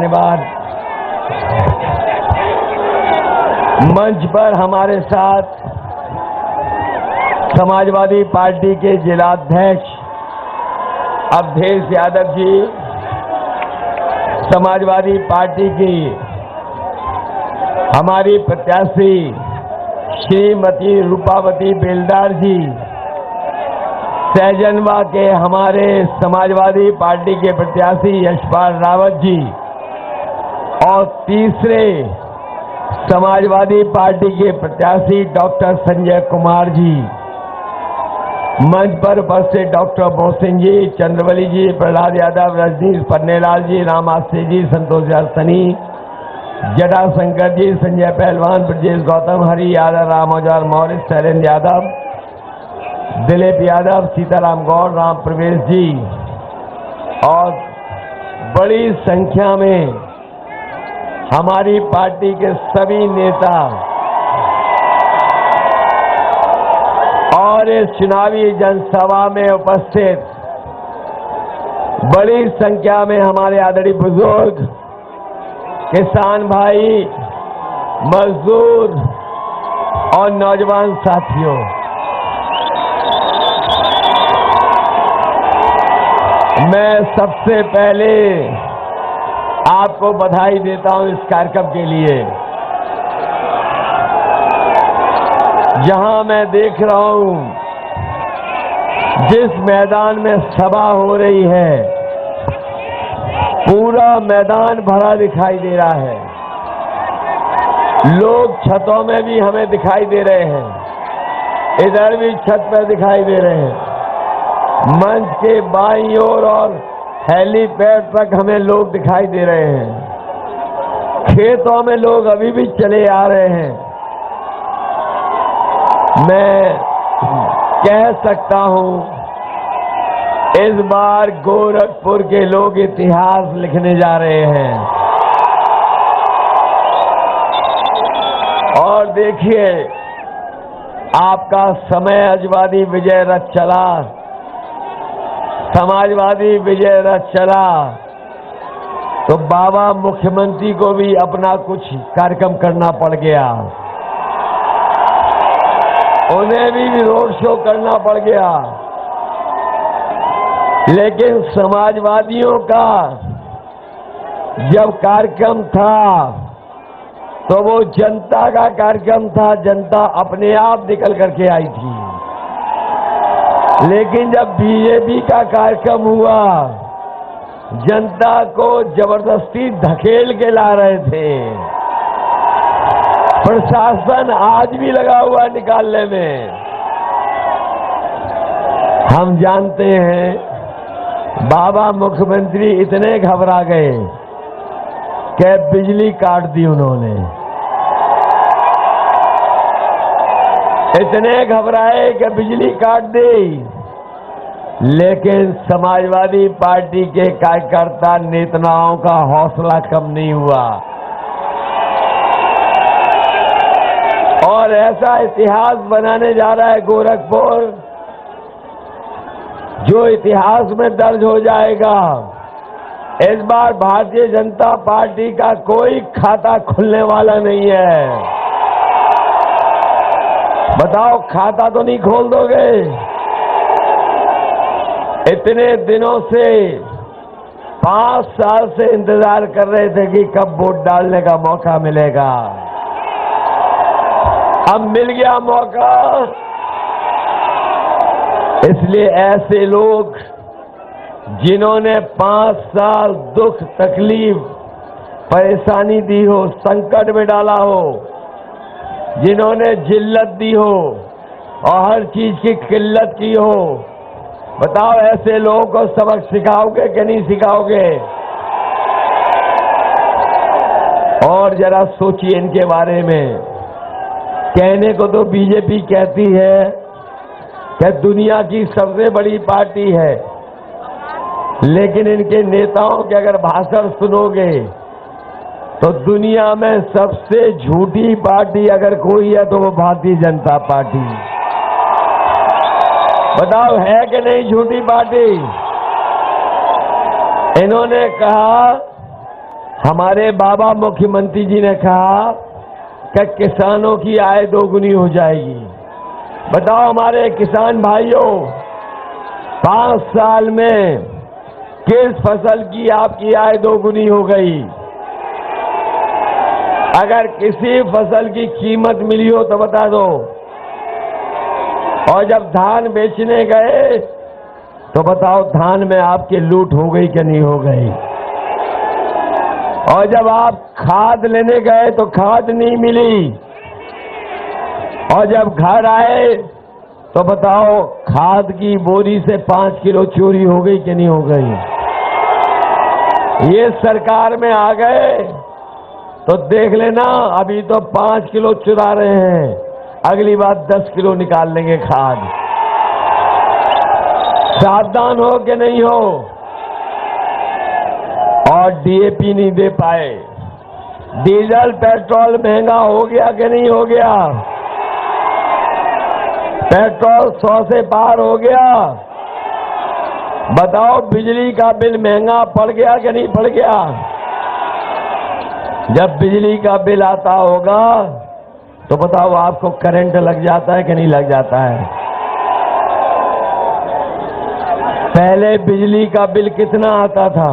धन्यवाद। मंच पर हमारे साथ समाजवादी पार्टी के जिलाध्यक्ष अवधेश यादव जी, समाजवादी पार्टी की हमारी प्रत्याशी श्रीमती रूपावती बेलदार जी, सहजनवा के हमारे समाजवादी पार्टी के प्रत्याशी यशपाल रावत जी और तीसरे समाजवादी पार्टी के प्रत्याशी डॉक्टर संजय कुमार जी, मंच पर उपस्थित डॉक्टर मोहसिन जी, चंद्रवली जी, प्रहलाद यादव, रजनीश पन्नेलाल जी, राम आस्ते जी, संतोष सनी, जटाशंकर जी, संजय पहलवान, ब्रजेश गौतम, हरि यादव, राम औजार मौर्य, शैलेंद्र यादव, दिलीप यादव, सीताराम गौड़, राम प्रवेश जी और बड़ी संख्या में हमारी पार्टी के सभी नेता और इस चुनावी जनसभा में उपस्थित बड़ी संख्या में हमारे आदरणीय बुजुर्ग, किसान भाई, मजदूर और नौजवान साथियों, मैं सबसे पहले आपको बधाई देता हूं इस कार्यक्रम के लिए। जहां मैं देख रहा हूं जिस मैदान में सभा हो रही है, पूरा मैदान भरा दिखाई दे रहा है। लोग छतों में भी हमें दिखाई दे रहे हैं, इधर भी छत पर दिखाई दे रहे हैं, मंच के बाईं ओर और हेलीपैड तक हमें लोग दिखाई दे रहे हैं। खेतों में लोग अभी भी चले आ रहे हैं। मैं कह सकता हूं इस बार गोरखपुर के लोग इतिहास लिखने जा रहे हैं। और देखिए, आपका समाजवादी विजय रथ चला, समाजवादी विजय रथ चला तो बाबा मुख्यमंत्री को भी अपना कुछ कार्यक्रम करना पड़ गया, उन्हें भी रोड शो करना पड़ गया। लेकिन समाजवादियों का जब कार्यक्रम था तो वो जनता का कार्यक्रम था, जनता अपने आप निकल करके आई थी। लेकिन जब बीजेपी का कार्यक्रम हुआ, जनता को जबरदस्ती धकेल के ला रहे थे। प्रशासन आज भी लगा हुआ निकालने में। हम जानते हैं बाबा मुख्यमंत्री इतने घबरा गए कि बिजली काट दी उन्होंने, इतने घबराए कि बिजली काट दी। लेकिन समाजवादी पार्टी के कार्यकर्ता नेताओं का हौसला कम नहीं हुआ और ऐसा इतिहास बनाने जा रहा है गोरखपुर, जो इतिहास में दर्ज हो जाएगा। इस बार भारतीय जनता पार्टी का कोई खाता खुलने वाला नहीं है। बताओ, खाता तो नहीं खोल दोगे? इतने दिनों से 5 साल से इंतजार कर रहे थे कि कब वोट डालने का मौका मिलेगा। अब मिल गया मौका। इसलिए ऐसे लोग जिन्होंने 5 साल दुख, तकलीफ, परेशानी दी हो, संकट में डाला हो, जिन्होंने जिल्लत दी हो और हर चीज की किल्लत की हो, बताओ ऐसे लोगों को सबक सिखाओगे कि नहीं सिखाओगे? और जरा सोचिए इनके बारे में। कहने को तो बीजेपी कहती है कि दुनिया की सबसे बड़ी पार्टी है, लेकिन इनके नेताओं के अगर भाषण सुनोगे तो दुनिया में सबसे झूठी पार्टी अगर कोई है तो वो भारतीय जनता पार्टी। बताओ, है कि नहीं झूठी पार्टी? इन्होंने कहा हमारे बाबा मुख्यमंत्री जी ने कहा कि किसानों की आय दोगुनी हो जाएगी। बताओ हमारे किसान भाइयों, 5 साल में किस फसल की आपकी आय दोगुनी हो गई? अगर किसी फसल की कीमत मिली हो तो बता दो। और जब धान बेचने गए तो बताओ धान में आपकी लूट हो गई कि नहीं हो गई? और जब आप खाद लेने गए तो खाद नहीं मिली, और जब घर आए तो बताओ खाद की बोरी से 5 किलो चोरी हो गई कि नहीं हो गई? ये सरकार में आ गए तो देख लेना, अभी तो 5 किलो चुरा रहे हैं, अगली बार 10 किलो निकाल लेंगे खाद। सावधान हो कि नहीं हो? और डीएपी नहीं दे पाए। डीजल पेट्रोल महंगा हो गया कि नहीं हो गया? पेट्रोल 100 से पार हो गया। बताओ बिजली का बिल महंगा पड़ गया कि नहीं पड़ गया? जब बिजली का बिल आता होगा तो बताओ आपको करंट लग जाता है कि नहीं लग जाता है? पहले बिजली का बिल कितना आता था?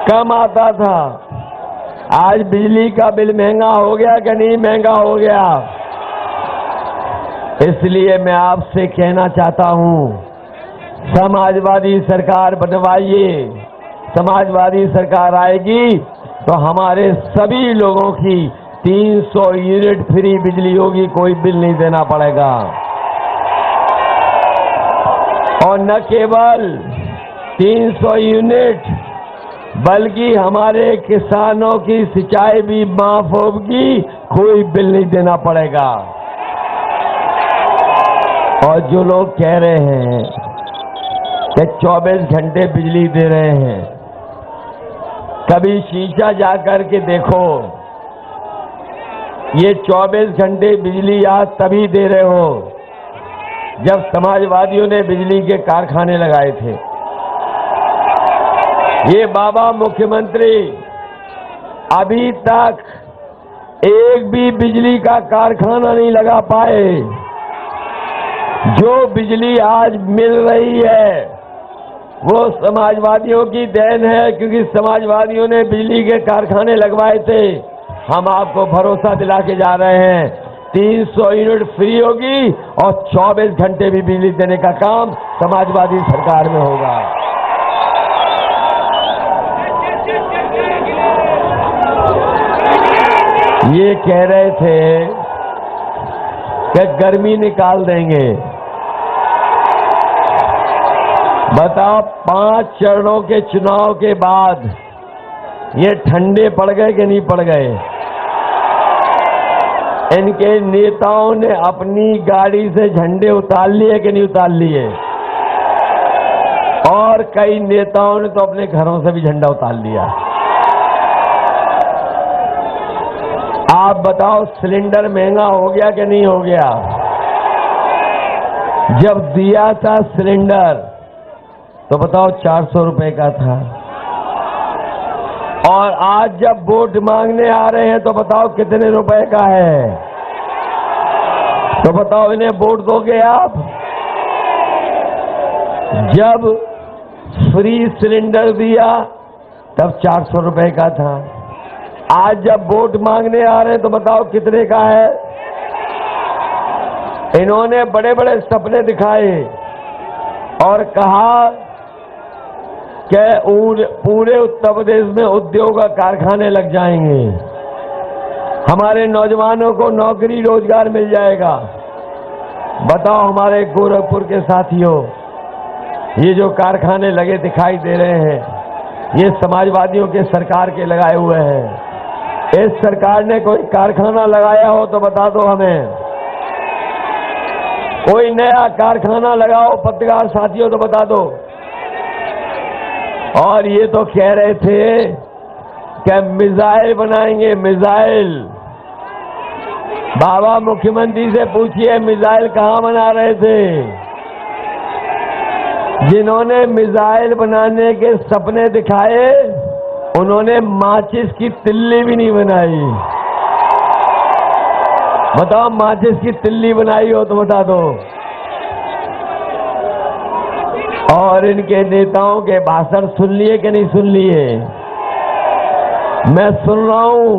कम आता था। आज बिजली का बिल महंगा हो गया कि नहीं महंगा हो गया? इसलिए मैं आपसे कहना चाहता हूं, समाजवादी सरकार बनवाइए। समाजवादी सरकार आएगी तो हमारे सभी लोगों की 300 यूनिट फ्री बिजली होगी, कोई बिल नहीं देना पड़ेगा। और न केवल 300 यूनिट, बल्कि हमारे किसानों की सिंचाई भी माफ होगी, कोई बिल नहीं देना पड़ेगा। और जो लोग कह रहे हैं कि 24 घंटे बिजली दे रहे हैं, कभी शीशा जाकर के देखो, ये 24 घंटे बिजली आज तभी दे रहे हो जब समाजवादियों ने बिजली के कारखाने लगाए थे। ये बाबा मुख्यमंत्री अभी तक एक भी बिजली का कारखाना नहीं लगा पाए। जो बिजली आज मिल रही है वो समाजवादियों की देन है, क्योंकि समाजवादियों ने बिजली के कारखाने लगवाए थे। हम आपको भरोसा दिला के जा रहे हैं, 300 यूनिट फ्री होगी और 24 घंटे भी बिजली देने का काम समाजवादी सरकार में होगा। ये कह रहे थे कि गर्मी निकाल देंगे। बताओ 5 चरणों के चुनाव के बाद ये ठंडे पड़ गए कि नहीं पड़ गए? इनके नेताओं ने अपनी गाड़ी से झंडे उतार लिए कि नहीं उतार लिए? और कई नेताओं ने तो अपने घरों से भी झंडा उतार लिया। आप बताओ सिलेंडर महंगा हो गया कि नहीं हो गया? जब दिया था सिलेंडर तो बताओ 400 रुपए का था, और आज जब वोट मांगने आ रहे हैं तो बताओ कितने रुपए का है? तो बताओ इन्हें वोट दोगे आप? जब फ्री सिलेंडर दिया तब 400 रुपए का था, आज जब वोट मांगने आ रहे हैं तो बताओ कितने का है? इन्होंने बड़े बड़े सपने दिखाए और कहा कि पूरे उत्तर प्रदेश में उद्योग और कारखाने लग जाएंगे, हमारे नौजवानों को नौकरी रोजगार मिल जाएगा। बताओ हमारे गोरखपुर के साथियों, ये जो कारखाने लगे दिखाई दे रहे हैं, ये समाजवादियों के सरकार के लगाए हुए हैं। इस सरकार ने कोई कारखाना लगाया हो तो बता दो हमें। कोई नया कारखाना लगाओ पत्रकार साथियों तो बता दो। और ये तो कह रहे थे कि मिसाइल बनाएंगे, मिसाइल। बाबा मुख्यमंत्री से पूछिए मिसाइल कहां बना रहे थे? जिन्होंने मिसाइल बनाने के सपने दिखाए उन्होंने माचिस की तिल्ली भी नहीं बनाई। बताओ, माचिस की तिल्ली बनाई हो तो बता दो। और इनके नेताओं के भाषण सुन लिए कि नहीं सुन लिए? मैं सुन रहा हूं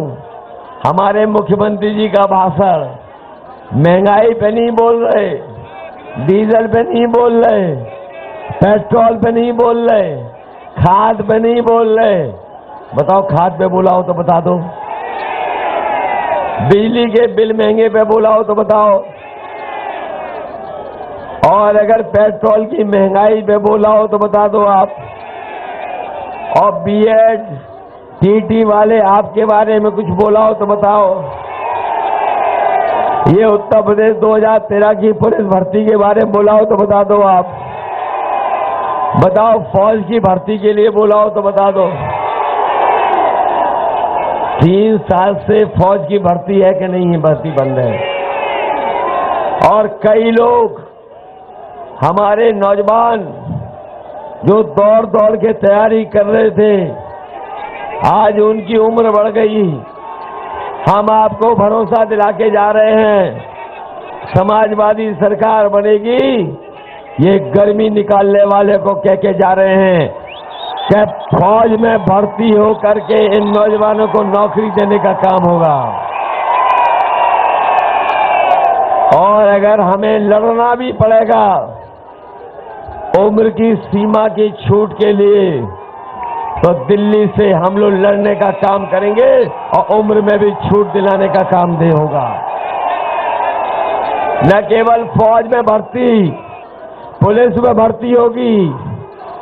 हमारे मुख्यमंत्री जी का भाषण। महंगाई पे नहीं बोल रहे, डीजल पे नहीं बोल रहे, पेट्रोल पे नहीं बोल रहे, खाद पे नहीं बोल रहे। बताओ, खाद पे बोला हो तो बता दो। बिजली के बिल महंगे पे बोला हो तो बताओ। और अगर पेट्रोल की महंगाई पे बोला हो तो बता दो आप। और बीएड टीटी वाले आपके बारे में कुछ बोला हो तो बताओ। ये उत्तर प्रदेश 2013 की पुलिस भर्ती के बारे में बोला हो तो बता दो आप। बताओ, फौज की भर्ती के लिए बोला हो तो बता दो। 3 साल से फौज की भर्ती है कि नहीं है? भर्ती बंद है। और कई लोग हमारे नौजवान जो दौड़ दौड़ के तैयारी कर रहे थे, आज उनकी उम्र बढ़ गई। हम आपको भरोसा दिला के जा रहे हैं, समाजवादी सरकार बनेगी। ये गर्मी निकालने वाले को कह के जा रहे हैं कि फौज में भर्ती हो करके इन नौजवानों को नौकरी देने का काम होगा। और अगर हमें लड़ना भी पड़ेगा उम्र की सीमा की छूट के लिए, तो दिल्ली से हम लोग लड़ने का काम करेंगे और उम्र में भी छूट दिलाने का काम दे होगा। न केवल फौज में भर्ती, पुलिस में भर्ती होगी।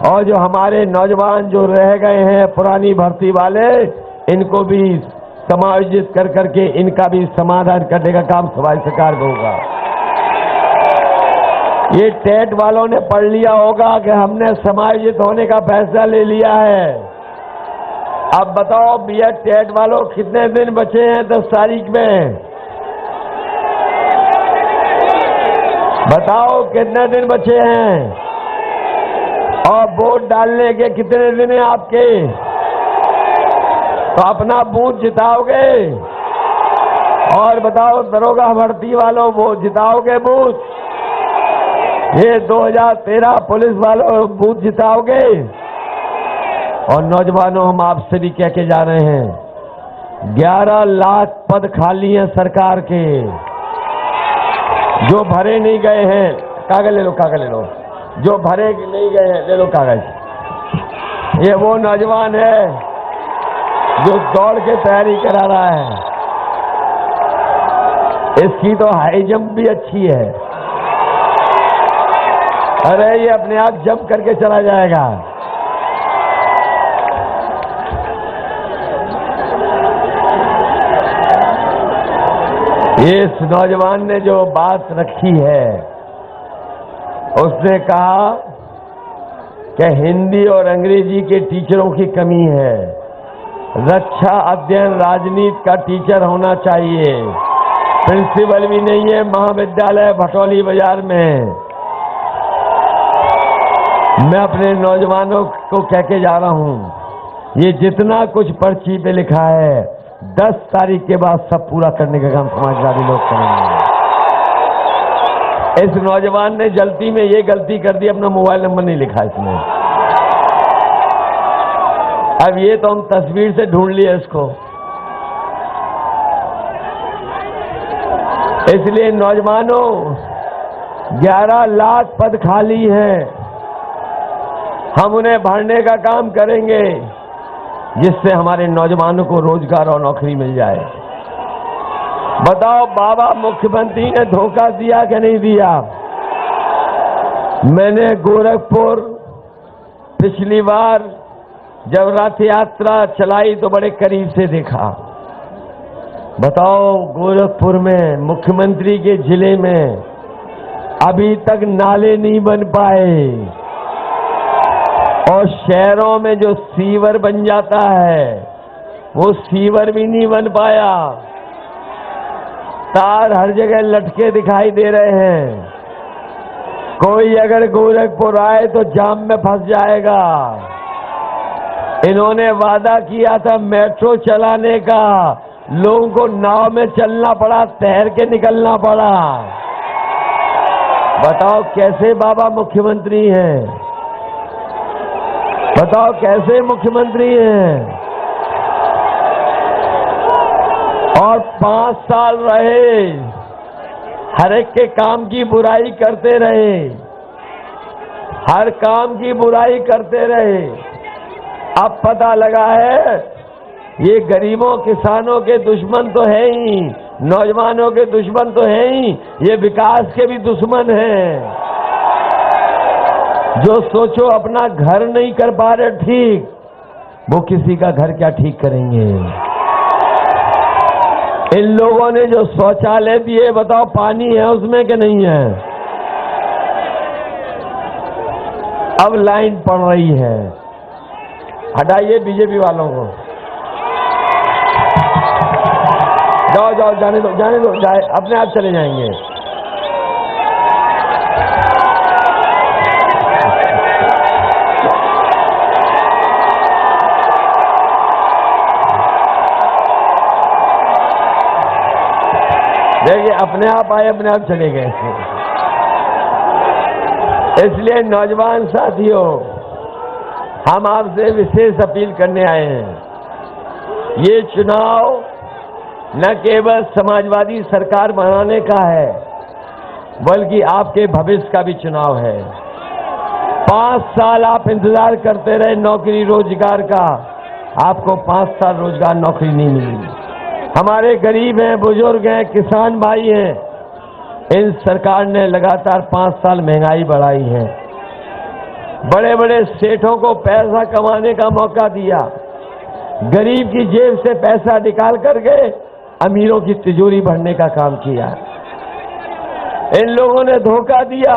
और जो हमारे नौजवान जो रह गए हैं पुरानी भर्ती वाले, इनको भी समायोजित कर करके इनका भी समाधान करने का काम समाज सरकार को होगा। ये टेट वालों ने पढ़ लिया होगा कि हमने समायोजित होने का फैसला ले लिया है। अब बताओ, बीएड टेट वालों कितने दिन बचे हैं 10 तारीख में? बताओ, कितने दिन बचे हैं? और वोट डालने के कितने दिन हैं आपके? तो अपना बूथ जिताओगे? और बताओ, दरोगा भर्ती वालों, वो जिताओगे बूथ? ये 2013 पुलिस वालों बूथ जिताओगे? और नौजवानों, हम आपसे भी कह के जा रहे हैं, 11 लाख पद खाली हैं सरकार के, जो भरे नहीं गए हैं। कागज ले लो, कागज ले लो। जो भरे नहीं गए हैं, ले लो कागज। ये वो नौजवान है जो दौड़ के तैयारी करा रहा है। इसकी तो हाई जंप भी अच्छी है। अरे, ये अपने आप जंप करके चला जाएगा। इस नौजवान ने जो बात रखी है, उसने कहा कि हिंदी और अंग्रेजी के टीचरों की कमी है, रक्षा अध्ययन राजनीति का टीचर होना चाहिए, प्रिंसिपल भी नहीं है महाविद्यालय भटौली बाजार में। मैं अपने नौजवानों को कह के जा रहा हूं, ये जितना कुछ पर्ची पे लिखा है 10 तारीख के बाद सब पूरा करने का काम समाजवादी लोग करेंगे। इस नौजवान ने जल्दी में ये गलती कर दी, अपना मोबाइल नंबर नहीं लिखा इसमें। अब ये तो हम तस्वीर से ढूंढ लिए इसको। इसलिए नौजवानों, 11 लाख पद खाली हैं, हम उन्हें भरने का काम करेंगे जिससे हमारे नौजवानों को रोजगार और नौकरी मिल जाए। बताओ, बाबा मुख्यमंत्री ने धोखा दिया कि नहीं दिया? मैंने गोरखपुर पिछली बार जब रथ यात्रा चलाई तो बड़े करीब से देखा। बताओ, गोरखपुर में मुख्यमंत्री के जिले में अभी तक नाले नहीं बन पाए, और शहरों में जो सीवर बन जाता है वो सीवर भी नहीं बन पाया। तार हर जगह लटके दिखाई दे रहे हैं। कोई अगर गोरखपुर आए तो जाम में फंस जाएगा। इन्होंने वादा किया था मेट्रो चलाने का, लोगों को नाव में चलना पड़ा, तैर के निकलना पड़ा। बताओ कैसे बाबा मुख्यमंत्री हैं? बताओ कैसे मुख्यमंत्री हैं? और 5 साल रहे, हर एक के काम की बुराई करते रहे, हर काम की बुराई करते रहे। अब पता लगा है ये गरीबों किसानों के दुश्मन तो है ही, नौजवानों के दुश्मन तो है ही, ये विकास के भी दुश्मन हैं। जो सोचो अपना घर नहीं कर पा रहे ठीक, वो किसी का घर क्या ठीक करेंगे? इन लोगों ने जो शौचालय दिए, बताओ पानी है उसमें कि नहीं है? अब लाइन पड़ रही है। हटाइए बीजेपी वालों को, जाओ जाओ, जाने दो, जाने दो, जाए अपने आप चले जाएंगे। देखिए अपने आप आए, अपने आप चले गए। इसलिए नौजवान साथियों, हम आपसे विशेष अपील करने आए हैं। ये चुनाव न केवल समाजवादी सरकार बनाने का है, बल्कि आपके भविष्य का भी चुनाव है। 5 साल आप इंतजार करते रहे नौकरी रोजगार का, आपको 5 साल रोजगार नौकरी नहीं मिली। हमारे गरीब हैं, बुजुर्ग हैं, किसान भाई हैं, इन सरकार ने लगातार 5 साल महंगाई बढ़ाई है। बड़े बड़े सेठों को पैसा कमाने का मौका दिया, गरीब की जेब से पैसा निकाल करके अमीरों की तिजोरी भरने का काम किया। इन लोगों ने धोखा दिया,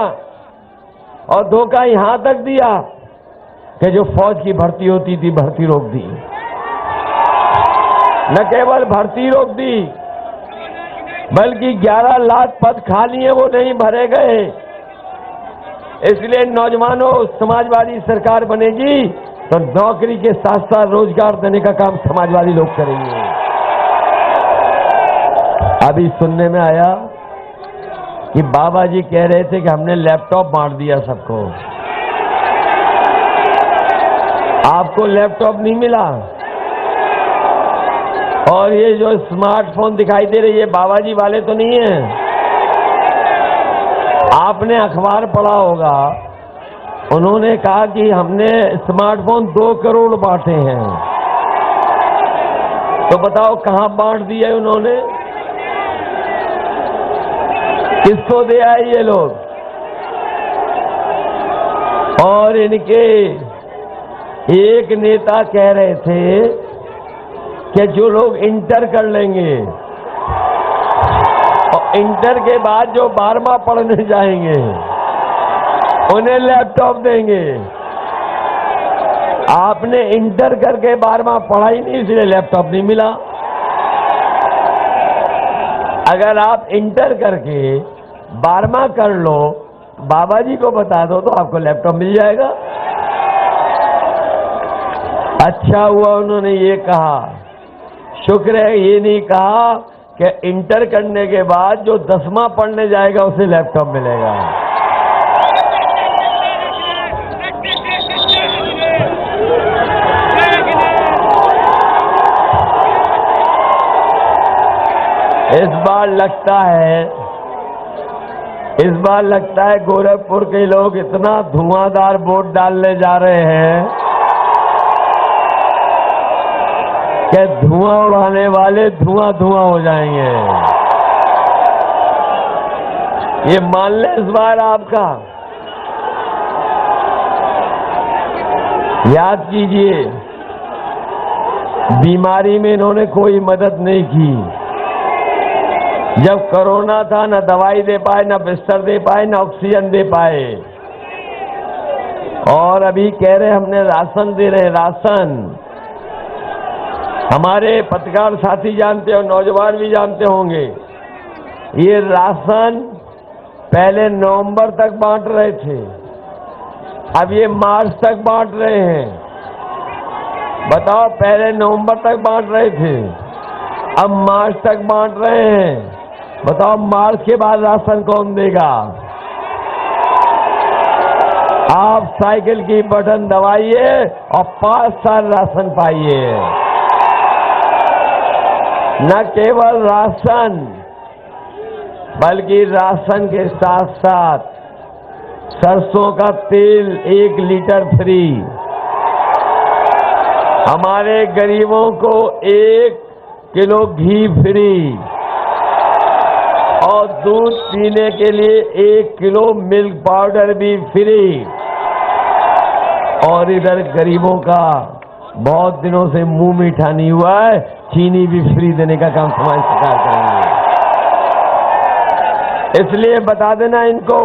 और धोखा यहां तक दिया कि जो फौज की भर्ती होती थी, भर्ती रोक दी। न केवल भर्ती रोक दी, बल्कि 11 लाख पद खाली है, वो नहीं भरे गए। इसलिए नौजवानों, समाजवादी सरकार बनेगी तो नौकरी के साथ साथ रोजगार देने का काम समाजवादी लोग करेंगे। अभी सुनने में आया कि बाबा जी कह रहे थे कि हमने लैपटॉप बांट दिया सबको। आपको लैपटॉप नहीं मिला, और ये जो स्मार्टफोन दिखाई दे रही है, बाबा जी वाले तो नहीं है। आपने अखबार पढ़ा होगा, उन्होंने कहा कि हमने स्मार्टफोन 2 करोड़ बांटे हैं। तो बताओ कहां बांट दिए उन्होंने? किसको दे आए ये लोग? और इनके एक नेता कह रहे थे कि जो लोग इंटर कर लेंगे और इंटर के बाद जो 12वां पढ़ने जाएंगे, उन्हें लैपटॉप देंगे। आपने इंटर करके 12वां पढ़ा ही नहीं, इसलिए लैपटॉप नहीं मिला। अगर आप इंटर करके 12वां कर लो, बाबा जी को बता दो तो आपको लैपटॉप मिल जाएगा। अच्छा हुआ उन्होंने ये कहा, शुक्र है ये नहीं कहा कि इंटर करने के बाद जो 10वां पढ़ने जाएगा उसे लैपटॉप मिलेगा। इस बार लगता है गोरखपुर के लोग इतना धुआंधार वोट डालने जा रहे हैं कि धुआं उड़ाने वाले धुआं धुआं हो जाएंगे। ये मान लें इस बार आपका। याद कीजिए, बीमारी में इन्होंने कोई मदद नहीं की। जब कोरोना था, न दवाई दे पाए, न बिस्तर दे पाए, न ऑक्सीजन दे पाए। और अभी कह रहे हमने राशन दे रहे, राशन। हमारे पत्रकार साथी जानते हो, नौजवान भी जानते होंगे, ये राशन पहले नवंबर तक बांट रहे थे, अब ये मार्च तक बांट रहे हैं। बताओ, पहले नवंबर तक बांट रहे थे, अब मार्च तक बांट रहे हैं। बताओ मार्च के बाद राशन कौन देगा? आप साइकिल की बटन दबाइए और 5 साल राशन पाइए। न केवल राशन, बल्कि राशन के साथ साथ सरसों का तेल 1 लीटर फ्री। हमारे गरीबों को 1 किलो घी फ्री और दूध पीने के लिए 1 किलो मिल्क पाउडर भी फ्री। और इधर गरीबों का बहुत दिनों से मुंह मीठा नहीं हुआ है, चीनी भी फ्री देने का काम समाज सरकार करेंगे। इसलिए बता देना इनको,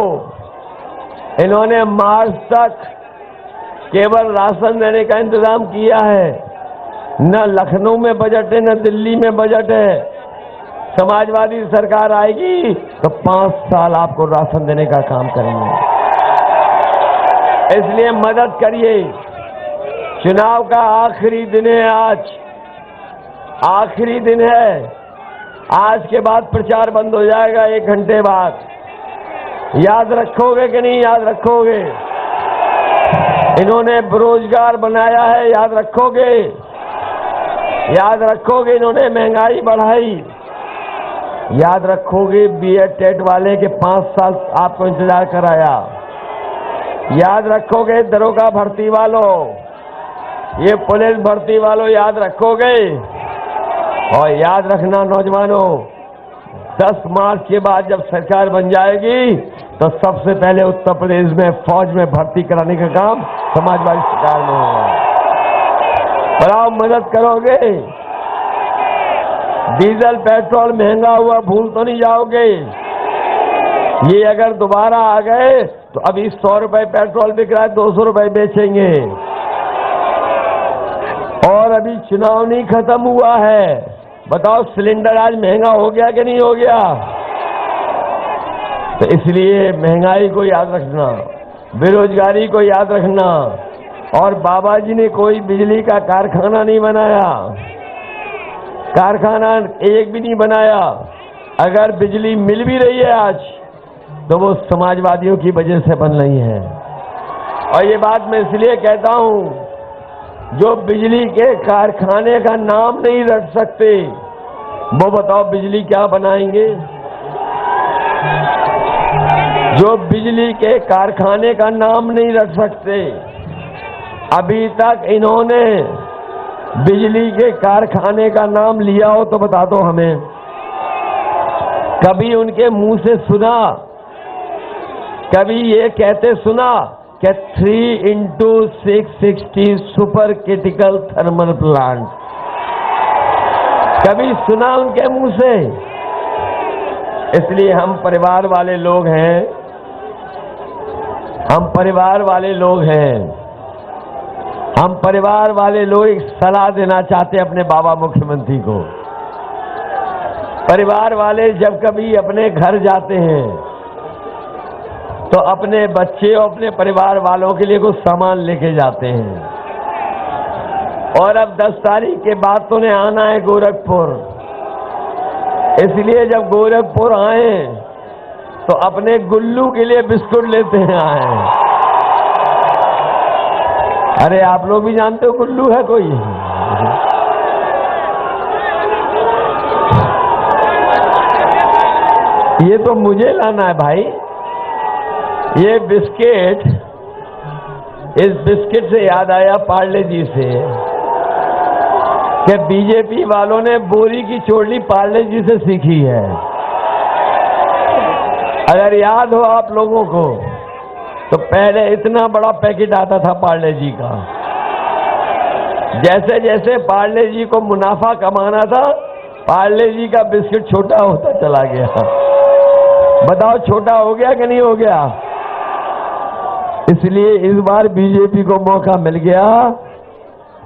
इन्होंने मार्च तक केवल राशन देने का इंतजाम किया है। न लखनऊ में बजट है, न दिल्ली में बजट है। समाजवादी सरकार आएगी तो 5 साल आपको राशन देने का काम करेंगे। इसलिए मदद करिए। चुनाव का आखिरी दिन है आज, आखिरी दिन है। आज के बाद प्रचार बंद हो जाएगा 1 घंटे बाद। याद रखोगे कि नहीं याद रखोगे? इन्होंने बेरोजगार बनाया है, याद रखोगे? याद रखोगे इन्होंने महंगाई बढ़ाई? याद रखोगे बीएड टेट वाले के 5 साल आपको इंतजार कराया? याद रखोगे दरोगा भर्ती वालों, ये पुलिस भर्ती वालों, याद रखोगे? और याद रखना नौजवानों, 10 मार्च के बाद जब सरकार बन जाएगी तो सबसे पहले उत्तर प्रदेश में फौज में भर्ती कराने का काम समाजवादी सरकार में होगा। बताओ मदद करोगे? डीजल पेट्रोल महंगा हुआ भूल तो नहीं जाओगे? ये अगर दोबारा आ गए तो अभी 100 रुपए पेट्रोल बिक रहा है, 200 रुपए बेचेंगे। और अभी चुनाव नहीं खत्म हुआ है, बताओ सिलेंडर आज महंगा हो गया कि नहीं हो गया? तो इसलिए महंगाई को याद रखना, बेरोजगारी को याद रखना। और बाबा जी ने कोई बिजली का कारखाना नहीं बनाया, कारखाना एक भी नहीं बनाया। अगर बिजली मिल भी रही है आज तो वो समाजवादियों की वजह से बन रही है। और ये बात मैं इसलिए कहता हूं, जो बिजली के कारखाने का नाम नहीं रख सकते वो बताओ बिजली क्या बनाएंगे? जो बिजली के कारखाने का नाम नहीं रख सकते, अभी तक इन्होंने बिजली के कारखाने का नाम लिया हो तो बता दो हमें। कभी उनके मुंह से सुना, कभी ये कहते सुना कि 3x660 super critical thermal plant? कभी सुना उनके मुंह से? इसलिए हम परिवार वाले लोग हैं, हम परिवार वाले लोग हैं, हम परिवार वाले लोग एक सलाह देना चाहते हैं अपने बाबा मुख्यमंत्री को। परिवार वाले जब कभी अपने घर जाते हैं तो अपने बच्चे और अपने परिवार वालों के लिए कुछ सामान लेके जाते हैं। और अब 10 तारीख के बाद तो उन्हें आना है गोरखपुर, इसलिए जब गोरखपुर आए तो अपने गुल्लू के लिए बिस्कुट लेते हैं आए। अरे आप लोग भी जानते हो गुल्लू है कोई? ये तो मुझे लाना है भाई, ये बिस्किट। इस बिस्किट से याद आया पार्ले जी से कि बीजेपी वालों ने बोरी की चोली पार्ले जी से सीखी है। अगर याद हो आप लोगों को तो पहले इतना बड़ा पैकेट आता था पार्ले जी का। जैसे जैसे पार्ले जी को मुनाफा कमाना था, पार्ले जी का बिस्किट छोटा होता चला गया। बताओ छोटा हो गया कि नहीं हो गया? इसलिए इस बार बीजेपी को मौका मिल गया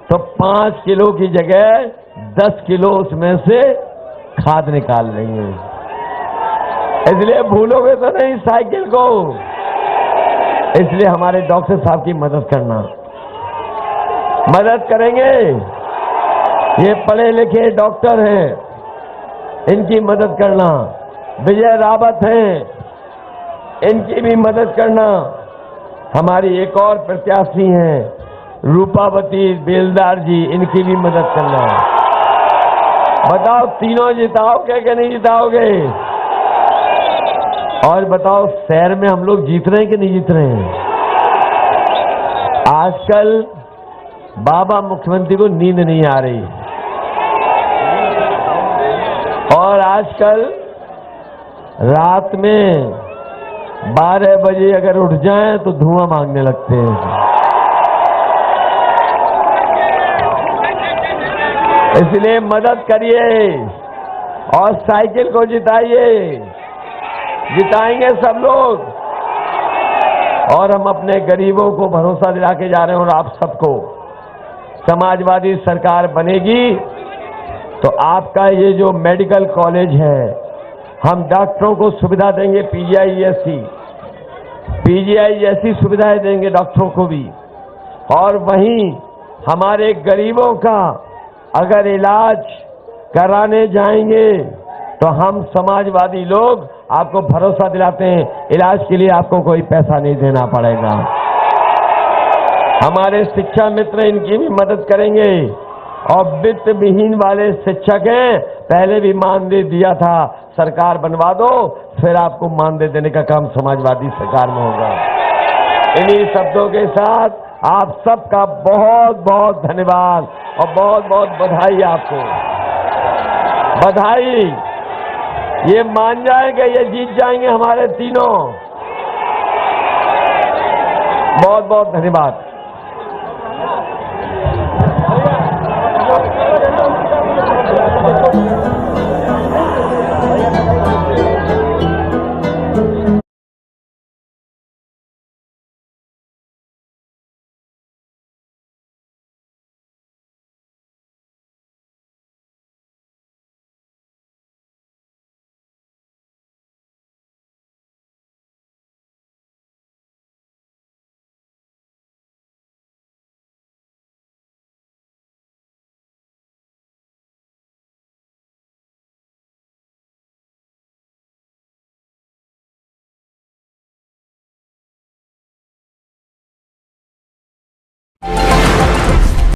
तो 5 किलो की जगह 10 किलो उसमें से खाद निकाल लेंगे। इसलिए भूलोगे तो नहीं साइकिल को। इसलिए हमारे डॉक्टर साहब की मदद करना। मदद करेंगे। ये पढ़े लिखे डॉक्टर हैं, इनकी मदद करना। विजय रावत हैं, इनकी भी मदद करना। हमारी एक और प्रत्याशी हैं रूपावती बेलदार जी, इनकी भी मदद करना। बताओ तीनों जिताओगे कि नहीं जिताओगे? और बताओ शहर में हम लोग जीत रहे हैं कि नहीं जीत रहे हैं? आजकल बाबा मुख्यमंत्री को नींद नहीं आ रही और आजकल रात में 12 बजे अगर उठ जाएं तो धुआं मांगने लगते हैं। इसलिए मदद करिए और साइकिल को जिताइए। जिताएंगे सब लोग और हम अपने गरीबों को भरोसा दिला के जा रहे हैं। और आप सबको समाजवादी सरकार बनेगी तो आपका ये जो मेडिकल कॉलेज है, हम डॉक्टरों को सुविधा देंगे। पीजीआई जैसी सुविधाएं देंगे डॉक्टरों को भी। और वहीं हमारे गरीबों का अगर इलाज कराने जाएंगे तो हम समाजवादी लोग आपको भरोसा दिलाते हैं, इलाज के लिए आपको कोई पैसा नहीं देना पड़ेगा। हमारे शिक्षा मित्र इनकी भी मदद करेंगे। और वित्त विहीन वाले शिक्षक हैं, पहले भी मानदेय दिया था, सरकार बनवा दो, फिर आपको मानदेय देने का काम समाजवादी सरकार में होगा। इन्हीं शब्दों के साथ आप सबका बहुत बहुत धन्यवाद और बहुत बहुत बधाई। आपको बधाई। ये मान जाएंगे, ये जीत जाएंगे हमारे तीनों। बहुत बहुत धन्यवाद।